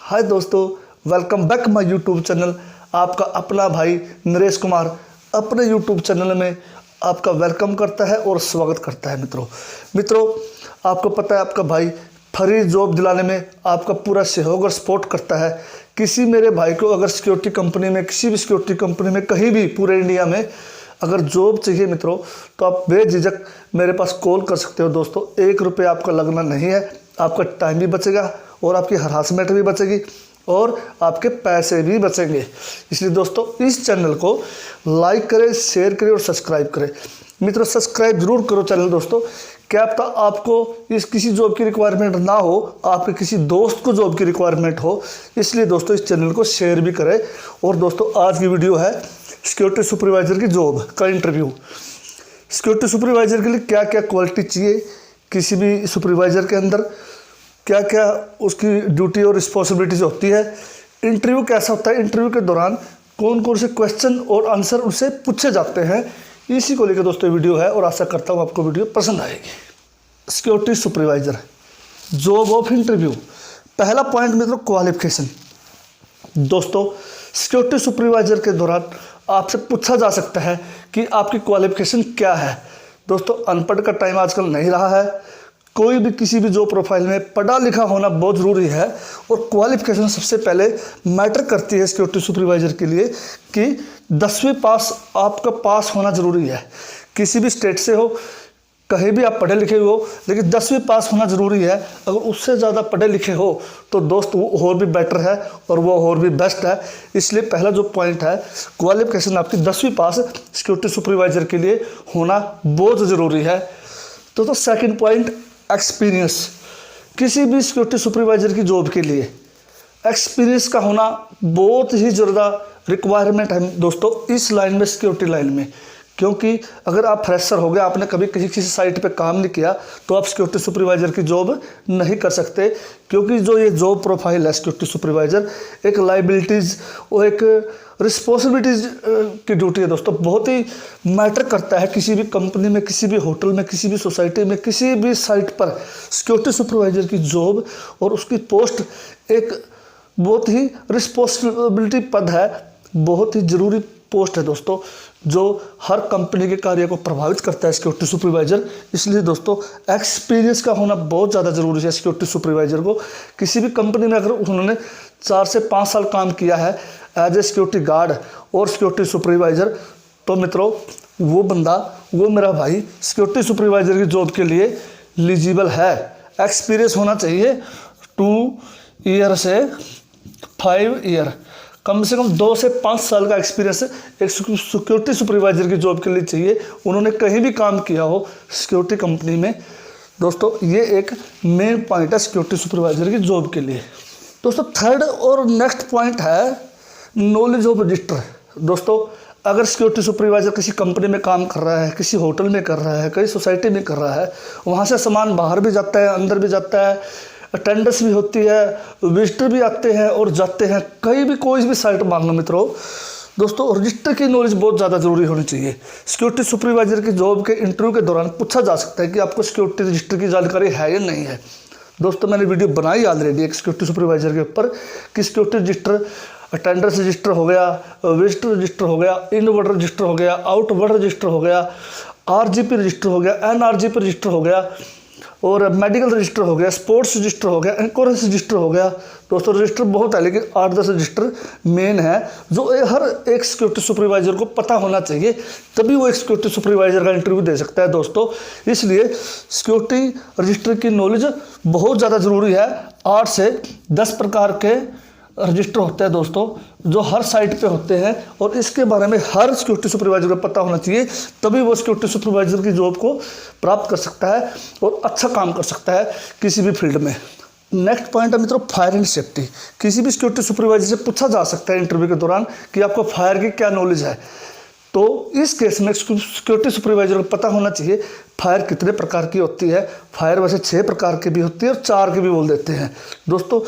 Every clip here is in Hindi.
हाय दोस्तों, welcome back my YouTube channel. आपका अपना भाई नरेश कुमार अपने यूट्यूब चैनल में आपका वेलकम करता है और स्वागत करता है। मित्रों आपको पता है आपका भाई फ्री जॉब दिलाने में आपका पूरा सहयोग और सपोर्ट करता है। किसी मेरे भाई को अगर सिक्योरिटी कंपनी में, किसी भी सिक्योरिटी कंपनी में, कहीं भी पूरे इंडिया में अगर जॉब चाहिए मित्रों, तो आप बेझिझक मेरे पास कॉल कर सकते हो। दोस्तों 1 रुपये आपका लगना नहीं है, आपका टाइम भी बचेगा और आपकी हरासमेंट भी बचेगी और आपके पैसे भी बचेंगे। इसलिए दोस्तों इस चैनल को लाइक करें, शेयर करें और सब्सक्राइब करें। मित्रों सब्सक्राइब जरूर करो चैनल। दोस्तों क्या पता आपको इस किसी जॉब की रिक्वायरमेंट ना हो, आपके किसी दोस्त को जॉब की रिक्वायरमेंट हो, इसलिए दोस्तों इस चैनल को शेयर भी करें। और दोस्तों आज की वीडियो है सिक्योरिटी सुपरवाइजर की जॉब का इंटरव्यू। सिक्योरिटी सुपरवाइजर के लिए क्या क्या क्वालिटी चाहिए, किसी भी सुपरवाइजर के अंदर क्या क्या उसकी ड्यूटी और रिस्पॉन्सिबिलिटीज होती है, इंटरव्यू कैसा होता है, इंटरव्यू के दौरान कौन कौन से क्वेश्चन और आंसर उनसे पूछे जाते हैं, इसी को लेकर दोस्तों वीडियो है और आशा करता हूँ आपको वीडियो पसंद आएगी। Security supervisor job of interview. पहला पॉइंट मित्रों क्वालिफिकेशन। दोस्तों सिक्योरिटी सुपरवाइजर के दौरान आपसे पूछा जा सकता है कि आपकी क्वालिफिकेशन क्या है। दोस्तों अनपढ़ का टाइम आजकल नहीं रहा है, कोई भी किसी भी जॉब प्रोफाइल में पढ़ा लिखा होना बहुत ज़रूरी है और क्वालिफिकेशन सबसे पहले मैटर करती है सिक्योरिटी सुपरवाइजर के लिए कि 10वीं पास आपका पास होना ज़रूरी है। किसी भी स्टेट से हो, कहीं भी आप पढ़े लिखे हो, लेकिन 10वीं पास होना ज़रूरी है। अगर उससे ज़्यादा पढ़े लिखे हो तो दोस्त वो और भी बेटर है और वो और भी बेस्ट है। इसलिए पहला जो पॉइंट है क्वालिफिकेशन आपकी 10वीं पास सिक्योरिटी सुपरवाइजर के लिए होना बहुत ज़रूरी है। तो सेकंड पॉइंट एक्सपीरियंस। किसी भी सिक्योरिटी सुपरवाइजर की जॉब के लिए एक्सपीरियंस का होना बहुत ही ज़्यादा रिक्वायरमेंट है दोस्तों इस लाइन में, सिक्योरिटी लाइन में। क्योंकि अगर आप फ्रेशर हो गए, आपने कभी किसी साइट पे काम नहीं किया, तो आप सिक्योरिटी सुपरवाइजर की जॉब नहीं कर सकते। क्योंकि जो ये जॉब प्रोफाइल है सिक्योरिटी सुपरवाइजर, एक लाइबिलिटीज़ और एक रिस्पॉन्सिबिलिटीज़ की ड्यूटी है दोस्तों। बहुत ही मैटर करता है किसी भी कंपनी में, किसी भी होटल में, किसी भी सोसाइटी में, किसी भी साइट पर सिक्योरिटी सुपरवाइजर की जॉब और उसकी पोस्ट एक बहुत ही रिस्पॉन्सिबिलिटी पद है, बहुत ही ज़रूरी पोस्ट है दोस्तों, जो हर कंपनी के कार्य को प्रभावित करता है सिक्योरिटी सुपरवाइजर। इसलिए दोस्तों एक्सपीरियंस का होना बहुत ज़्यादा ज़रूरी है सिक्योरिटी सुपरवाइजर को। किसी भी कंपनी में अगर उन्होंने 4 से 5 साल काम किया है एज ए सिक्योरिटी गार्ड और सिक्योरिटी सुपरवाइजर, तो मित्रों वो बंदा, वो मेरा भाई सिक्योरिटी सुपरवाइजर की जॉब के लिए एलिजिबल है। एक्सपीरियंस होना चाहिए 2 ईयर से 5 ईयर, कम से कम 2 से 5 साल का एक्सपीरियंस एक सिक्योरिटी सुपरवाइजर की जॉब के लिए चाहिए। उन्होंने कहीं भी काम किया हो सिक्योरिटी कंपनी में। दोस्तों ये एक मेन पॉइंट है सिक्योरिटी सुपरवाइजर की जॉब के लिए। दोस्तों थर्ड और नेक्स्ट पॉइंट है नॉलेज ऑफ रजिस्टर। दोस्तों अगर सिक्योरिटी सुपरवाइजर किसी कंपनी में काम कर रहा है, किसी होटल में कर रहा है, कई सोसाइटी में कर रहा है, वहाँ से सामान बाहर भी जाता है, अंदर भी जाता है, अटेंडेंस भी होती है, विजिटर भी आते हैं और जाते हैं, कहीं भी कोई भी साइट मान लो मित्रों। दोस्तों रजिस्टर की नॉलेज बहुत ज़्यादा ज़रूरी होनी चाहिए। सिक्योरिटी सुपरवाइजर की जॉब के इंटरव्यू के दौरान पूछा जा सकता है कि आपको सिक्योरिटी रजिस्टर की जानकारी है या नहीं है। दोस्तों मैंने वीडियो बनाई ऑलरेडी एक सिक्योरिटी सुपरवाइजर के ऊपर कि सिक्योरिटी रजिस्टर, अटेंडेंस रजिस्टर हो गया, विजिटर रजिस्टर हो गया, इनवर्ड रजिस्टर हो गया, आउटवर्ड रजिस्टर हो गया, RGP रजिस्टर हो गया, NRGP रजिस्टर हो गया और मेडिकल रजिस्टर हो गया, स्पोर्ट्स रजिस्टर हो गया, इंश्योरेंस रजिस्टर हो गया। दोस्तों रजिस्टर बहुत है, लेकिन 8-10 रजिस्टर मेन है जो हर एक सिक्योरिटी सुपरवाइजर को पता होना चाहिए, तभी वो एक सिक्योरिटी सुपरवाइजर का इंटरव्यू दे सकता है दोस्तों। इसलिए सिक्योरिटी रजिस्टर की नॉलेज बहुत ज़्यादा ज़रूरी है। 8 से 10 प्रकार के रजिस्टर होते हैं दोस्तों जो हर साइट पे होते हैं और इसके बारे में हर सिक्योरिटी सुपरवाइजर को पता होना चाहिए, तभी वो सिक्योरिटी सुपरवाइजर की जॉब को प्राप्त कर सकता है और अच्छा काम कर सकता है किसी भी फील्ड में। नेक्स्ट पॉइंट है मित्रों फायर एंड सेफ्टी। किसी भी सिक्योरिटी सुपरवाइजर से पूछा जा सकता है इंटरव्यू के दौरान कि आपको फायर की क्या नॉलेज है। तो इस केस में सिक्योरिटी सुपरवाइजर को पता होना चाहिए फायर कितने प्रकार की होती है। फायर वैसे 6 प्रकार की भी होती है और 4 की भी बोल देते हैं दोस्तों।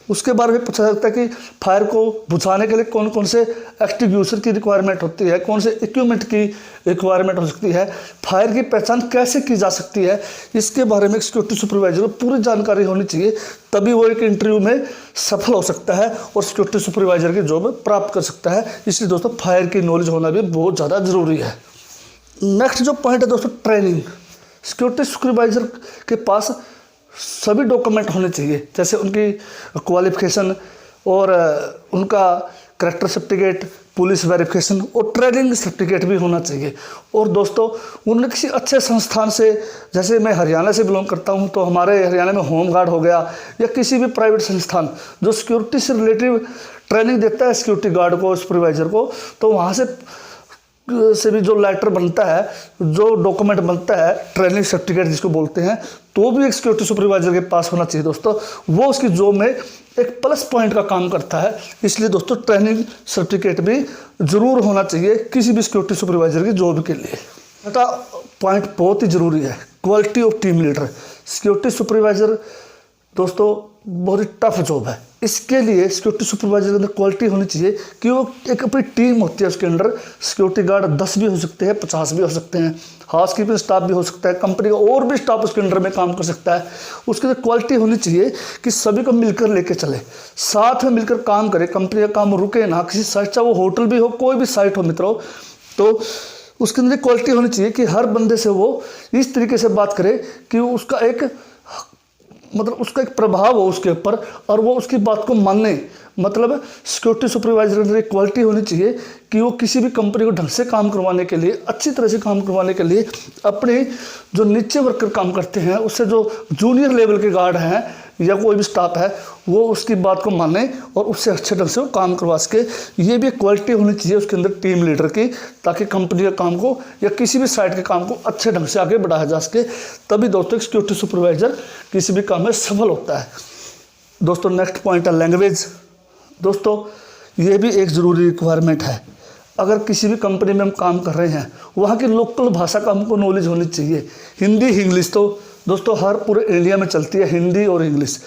उसके बारे में पूछा सकता है कि फायर को बुझाने के लिए कौन कौन से एक्सटिंग्विशर की रिक्वायरमेंट होती है, कौन से इक्विपमेंट की रिक्वायरमेंट हो सकती है, फायर की पहचान कैसे की जा सकती है, इसके बारे में सिक्योरिटी सुपरवाइजर को पूरी जानकारी होनी चाहिए, तभी वो एक इंटरव्यू में सफल हो सकता है और सिक्योरिटी सुपरवाइजर की जॉब प्राप्त कर सकता है। इसलिए दोस्तों फायर की नॉलेज होना भी बहुत ज़्यादा ज़रूरी है। नेक्स्ट जो पॉइंट है दोस्तों, ट्रेनिंग। सिक्योरिटी सुपरवाइजर के पास सभी डॉक्यूमेंट होने चाहिए, जैसे उनकी क्वालिफिकेशन और उनका करेक्टर सर्टिफिकेट, पुलिस वेरिफिकेशन और ट्रेनिंग सर्टिफिकेट भी होना चाहिए। और दोस्तों उन्होंने किसी अच्छे संस्थान से, जैसे मैं हरियाणा से बिलोंग करता हूं, तो हमारे हरियाणा में होम गार्ड हो गया या किसी भी प्राइवेट संस्थान जो सिक्योरिटी से रिलेटिव ट्रेनिंग देता है सिक्योरिटी गार्ड को, सुपरवाइजर को, तो वहाँ से भी जो लेटर बनता है, जो डॉक्यूमेंट बनता है, ट्रेनिंग सर्टिफिकेट जिसको बोलते हैं, तो भी एक सिक्योरिटी सुपरवाइजर के पास होना चाहिए दोस्तों। वो उसकी जॉब में एक प्लस पॉइंट का काम करता है। इसलिए दोस्तों ट्रेनिंग सर्टिफिकेट भी जरूर होना चाहिए किसी भी सिक्योरिटी सुपरवाइजर की जॉब के लिए। छठा पॉइंट बहुत ही जरूरी है, quality of team leader. Security supervisor दोस्तों बहुत ही टफ जॉब है। इसके लिए सिक्योरिटी सुपरवाइजर के अंदर क्वालिटी होनी चाहिए कि वो एक अपनी टीम होती है, उसके अंदर सिक्योरिटी गार्ड 10 भी हो सकते हैं, 50 भी हो सकते हैं, हाउस कीपिंग स्टाफ भी हो सकता है, कंपनी का और भी स्टाफ उसके अंडर में काम कर सकता है। उसके अंदर क्वालिटी होनी चाहिए कि सभी को मिलकर लेके चले, साथ में मिलकर काम करे, कंपनी का काम रुके ना, किसी साइट, चाहे वो होटल भी हो, कोई भी साइट हो मित्रों, तो उसके अंदर क्वालिटी होनी चाहिए कि हर बंदे से वो इस तरीके से बात करे कि उसका एक उसका एक प्रभाव हो उसके ऊपर और वो उसकी बात को माने। मतलब सिक्योरिटी सुपरवाइजर के अंदर एक क्वालिटी होनी चाहिए कि वो किसी भी कंपनी को ढंग से काम करवाने के लिए, अच्छी तरह से काम करवाने के लिए, अपने जो नीचे वर्कर काम करते हैं उससे जो जूनियर लेवल के गार्ड हैं या कोई भी स्टाफ है, वो उसकी बात को माने और उससे अच्छे ढंग से वो काम करवा सके। ये भी एक क्वालिटी होनी चाहिए उसके अंदर टीम लीडर की, ताकि कंपनी के काम को या किसी भी साइट के काम को अच्छे ढंग से आगे बढ़ाया जा सके। तभी दोस्तों सिक्योरिटी सुपरवाइजर किसी भी काम में सफल होता है। दोस्तों नेक्स्ट पॉइंट है लैंग्वेज। दोस्तों ये भी एक ज़रूरी रिक्वायरमेंट है। अगर किसी भी कंपनी में हम काम कर रहे हैं, वहाँ की लोकल भाषा का हमको नॉलेज होनी चाहिए। हिंदी, इंग्लिश तो दोस्तों हर पूरे इंडिया में चलती है, हिंदी और इंग्लिश।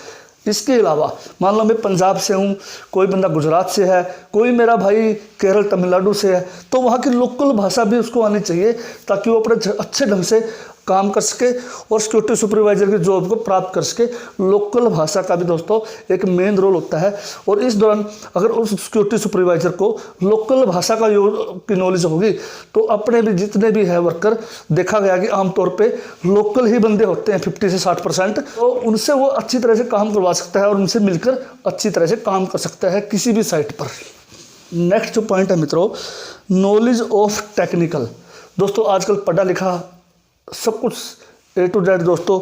इसके अलावा मान लो मैं पंजाब से हूँ, कोई बंदा गुजरात से है, कोई मेरा भाई केरल तमिलनाडु से है, तो वहाँ की लोकल भाषा भी उसको आनी चाहिए ताकि वो अपने अच्छे ढंग से काम कर सके और सिक्योरिटी सुपरवाइजर की जॉब को प्राप्त कर सके। लोकल भाषा का भी दोस्तों एक मेन रोल होता है और इस दौरान अगर उस सिक्योरिटी सुपरवाइजर को लोकल भाषा का की नॉलेज होगी तो अपने भी जितने भी है वर्कर, देखा गया कि आमतौर पे लोकल ही बंदे होते हैं 50 से 60%, तो उनसे वो अच्छी तरह से काम करवा सकता है और उनसे मिलकर अच्छी तरह से काम कर सकता है किसी भी साइट पर। नेक्स्ट जो पॉइंट है मित्रों, नॉलेज ऑफ टेक्निकल। दोस्तों आजकल पढ़ा लिखा सब कुछ A to Z दोस्तों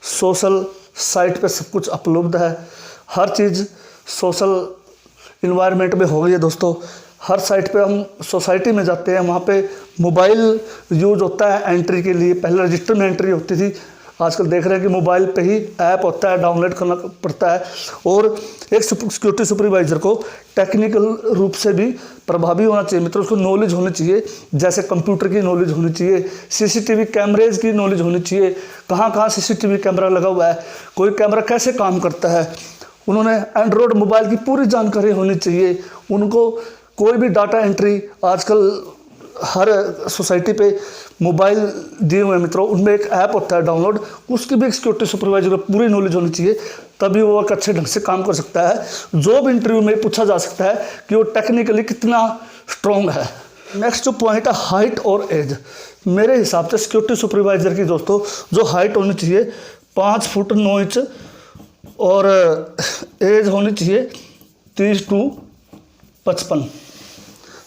सोशल साइट पे सब कुछ उपलब्ध है। हर चीज़ सोशल इन्वायरमेंट में हो गई है दोस्तों। हर साइट पे हम सोसाइटी में जाते हैं, वहाँ पे मोबाइल यूज होता है एंट्री के लिए। पहले रजिस्टर में एंट्री होती थी, आजकल देख रहे हैं कि मोबाइल पे ही ऐप होता है, डाउनलोड करना पड़ता है। और एक सिक्योरिटी सुपरवाइजर को टेक्निकल रूप से भी प्रभावी होना चाहिए मित्रों, उसको नॉलेज होनी चाहिए, जैसे कंप्यूटर की नॉलेज होनी चाहिए, सीसीटीवी कैमरेज की नॉलेज होनी चाहिए, कहाँ कहाँ सीसीटीवी कैमरा लगा हुआ है, कोई कैमरा कैसे काम करता है, उन्होंने एंड्रॉयड मोबाइल की पूरी जानकारी होनी चाहिए। उनको कोई भी डाटा एंट्री, आजकल हर सोसाइटी पे मोबाइल दिए हुए हैं मित्रों, उनमें एक ऐप होता है डाउनलोड, उसकी भी एक सिक्योरिटी सुपरवाइजर को पूरी नॉलेज होनी चाहिए, तभी वो एक अच्छे ढंग से काम कर सकता है। जॉब इंटरव्यू में पूछा जा सकता है कि वो टेक्निकली कितना स्ट्रॉन्ग है। नेक्स्ट जो पॉइंट है हाइट और एज। मेरे हिसाब से सिक्योरिटी सुपरवाइजर की दोस्तों जो हाइट होनी चाहिए 5 फुट 9 इंच और एज होनी चाहिए 30 to 55।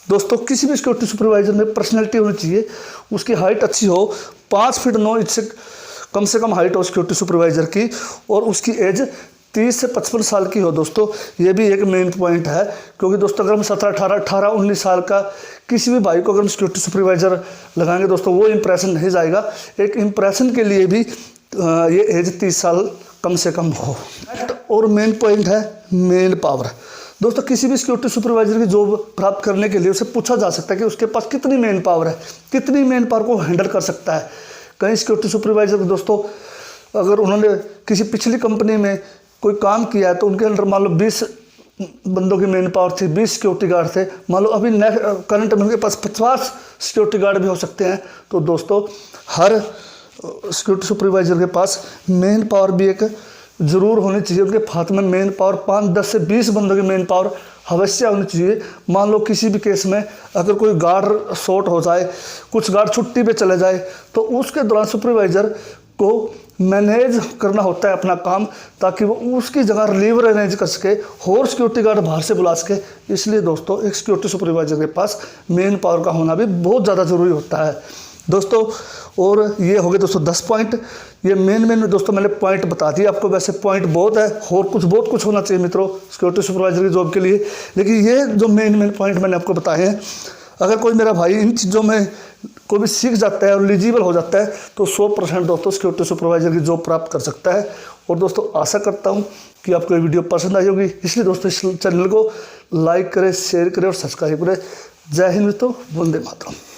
दोस्तों किसी भी सिक्योरिटी सुपरवाइजर में पर्सनैलिटी होनी चाहिए, उसकी हाइट अच्छी हो, 5 फीट 9 इंच से कम हाइट हो सिक्योरिटी सुपरवाइजर की, और उसकी एज 30 से 55 साल की हो। दोस्तों ये भी एक मेन पॉइंट है, क्योंकि दोस्तों अगर हम 17, 18, 19 साल का किसी भी भाई को अगर हम सिक्योरिटी सुपरवाइजर लगाएंगे दोस्तों, वो इंप्रेशन नहीं जाएगा। एक इंप्रेशन के लिए भी ये एज 30 साल कम से कम हो। और मेन पॉइंट है मेन पावर। दोस्तों किसी भी सिक्योरिटी सुपरवाइजर की जॉब प्राप्त करने के लिए उसे पूछा जा सकता है कि उसके पास कितनी मैन पावर है, कितनी मैन पावर को हैंडल कर सकता है। कहीं सिक्योरिटी सुपरवाइजर दोस्तों अगर उन्होंने किसी पिछली कंपनी में कोई काम किया है तो उनके अंदर मान लो 20 बंदों की मैन पावर थी, 20 सिक्योरिटी गार्ड थे, मान लो अभी करंट में उनके पास 50 सिक्योरिटी गार्ड भी हो सकते हैं। तो दोस्तों हर सिक्योरिटी सुपरवाइजर के पास मैन पावर भी एक ज़रूर होनी चाहिए। उनके हाथ में मेन पावर 5-10 से 20 बंदों की मेन पावर अवश्य होनी चाहिए। मान लो किसी भी केस में अगर कोई गार्ड शॉर्ट हो जाए, कुछ गार्ड छुट्टी पे चले जाए, तो उसके दौरान सुपरवाइज़र को मैनेज करना होता है अपना काम, ताकि वो उसकी जगह रिलीव मैनेज कर सके और सिक्योरिटी गार्ड बाहर से बुला सके। इसलिए दोस्तों एक सिक्योरिटी सुपरवाइज़र के पास मेन पावर का होना भी बहुत ज़्यादा ज़रूरी होता है दोस्तों। और ये हो गए दोस्तों 10 पॉइंट। ये मेन दोस्तों मैंने पॉइंट बता दिए आपको। वैसे पॉइंट बहुत है और बहुत कुछ होना चाहिए मित्रों सिक्योरिटी सुपरवाइजर की जॉब के लिए, लेकिन ये जो मेन पॉइंट मैंने आपको बताए हैं, अगर कोई मेरा भाई इन चीज़ों में कोई भी सीख जाता है और एलिजिबल हो जाता है तो 100% दोस्तों सिक्योरिटी सुपरवाइजर की जॉब प्राप्त कर सकता है। और दोस्तों आशा करता हूँ कि आपको ये वीडियो पसंद आई होगी, इसलिए दोस्तों इस चैनल को लाइक करें, शेयर करें और सब्सक्राइब करें। जय हिंद मित्रों, वंदे मातरम।